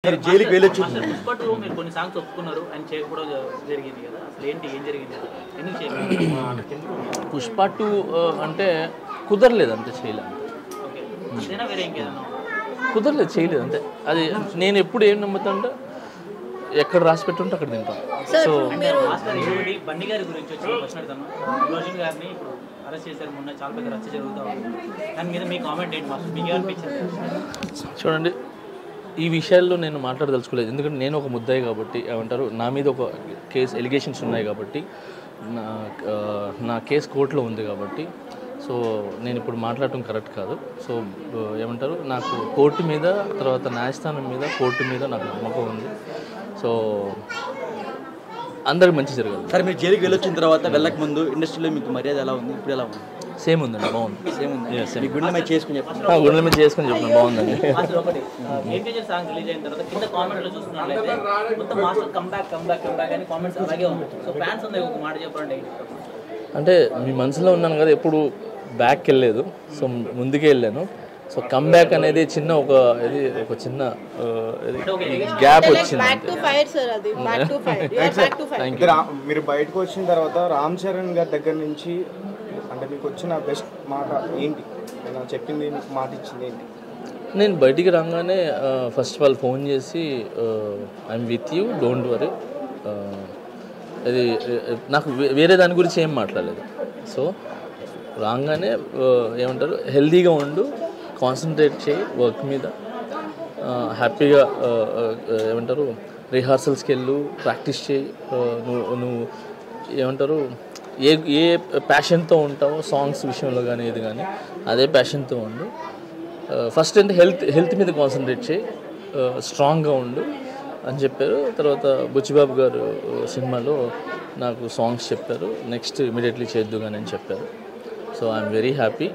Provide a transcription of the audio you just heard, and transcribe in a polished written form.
మీరు జైలుకి వెళ్ళొచ్చు. పుష్ప 2 మీరు కొన్ని సాంగ్స్ ఒప్పుకున్నారు అండ్ చేయకపోవడం జరిగింది కదా, అసలు ఏంటి ఏం జరిగింది, ఎందుకు చేయలేదు? పుష్ప 2 అంటే కుదరలేదు, అంతే చేయలేదు. ఓకే, ఇదేనా వేరే ఇంకేదన్నా? కుదరలేదు, చేయలేదు అంతే. అది నేను ఎప్పుడు ఏం నమ్ముతా అంటే ఎక్కడ రాసి పెట్టుంటే అక్కడ తింటాను. సో మాస్టర్ ఇంకోటి బండి గారి గురించి వచ్చి క్వశ్చన్ అడుగుతాను. రోషన్ గారిని ఇప్పుడు అరెస్ట్ చేశారు, మొన్న చాలా పెద్ద రచ్చ జరుగుతూ ఉంది. దాని మీద మీ కామెంట్ ఏంటి మాస్టర్, మీకు ఏమనిపించింది? చూడండి, ఈ విషయాల్లో నేను మాట్లాడదలుచుకోలేదు, ఎందుకంటే నేను ఒక ముద్దాయి కాబట్టి, ఏమంటారు, నా మీద ఒక ఎలిగేషన్స్ ఉన్నాయి కాబట్టి, నా కేసు కోర్టులో ఉంది కాబట్టి, సో నేను ఇప్పుడు మాట్లాడటం కరెక్ట్ కాదు. సో ఏమంటారు, నాకు కోర్టు మీద, తర్వాత న్యాయస్థానం మీద, కోర్టు మీద నాకు నమ్మకం ఉంది. సో అందరికి మంచి జరగాలి. సరే, మీరు జైలుకి వెళ్ళొచ్చిన తర్వాత వెళ్ళక ముందు ఇండస్ట్రీలో మీకు మర్యాద ఎలా ఉంది, ఇప్పుడు ఎలా ఉంది? సేమ్ ఉందండి, బాగుంది. సేమ్ ఉంది. మీ గుండె మీద చేసుకుని చెప్పండి. గుండెల మీద చేసుకుని చెప్పిన బాగుందండి. మాస్టర్ ఒకటి ఏపీజే సాంగ్ రిలీజ్ అయిన తర్వాత కింద కామెంట్లో చూస్తున్నట్లయితే మొత్తం మాస్టర్ కంబ్యాక్ అని కామెంట్స్ అలాగే ఉంది. సో ఫ్యాన్స్ ఉంది, ఒక మాట చెప్పండి. అంటే మీ మనసులో ఉన్నాను కదా, ఎప్పుడు బ్యాక్ వెళ్ళలేదు, సో ముందుకే వెళ్ళాను. సో కమ్బ్యాక్ అనేది చిన్న ఒక చిన్న గ్యాప్ వచ్చింది. మీరు బయటకు వచ్చిన తర్వాత రామ్ చరణ్ గారి దగ్గర నుంచి అంటే మీకు వచ్చిన బెస్ట్ మాట ఏంటి, చెప్పింది మీకు మాట ఇచ్చింది ఏంటి? నేను బయటికి రాగానే ఫస్ట్ ఆఫ్ ఆల్ ఫోన్ చేసి I'm with you, don't worry, అది నాకు వేరే దాని గురించి ఏం మాట్లాడలేదు. సో రాగానే ఏమంటారు, హెల్తీగా ఉండు, కాన్సన్ట్రేట్ చేయి వర్క్ మీద, హ్యాపీగా ఏమంటారు, రిహార్సల్స్కి వెళ్ళు, ప్రాక్టీస్ చేయి, నువ్వు ఏమంటారు, ఏ ప్యాషన్తో ఉంటావో సాంగ్స్ విషయంలో కానీ ఏది కానీ అదే ప్యాషన్తో ఉండు. ఫస్ట్ అంటే హెల్త్ మీద కాన్సన్ట్రేట్ చేయి, స్ట్రాంగ్గా ఉండు అని చెప్పారు. తర్వాత బుచ్చిబాబు గారు సినిమాలో నాకు సాంగ్స్ చెప్పారు, నెక్స్ట్ ఇమీడియట్లీ చేద్దు కానీ అని చెప్పారు. So I'm very happy.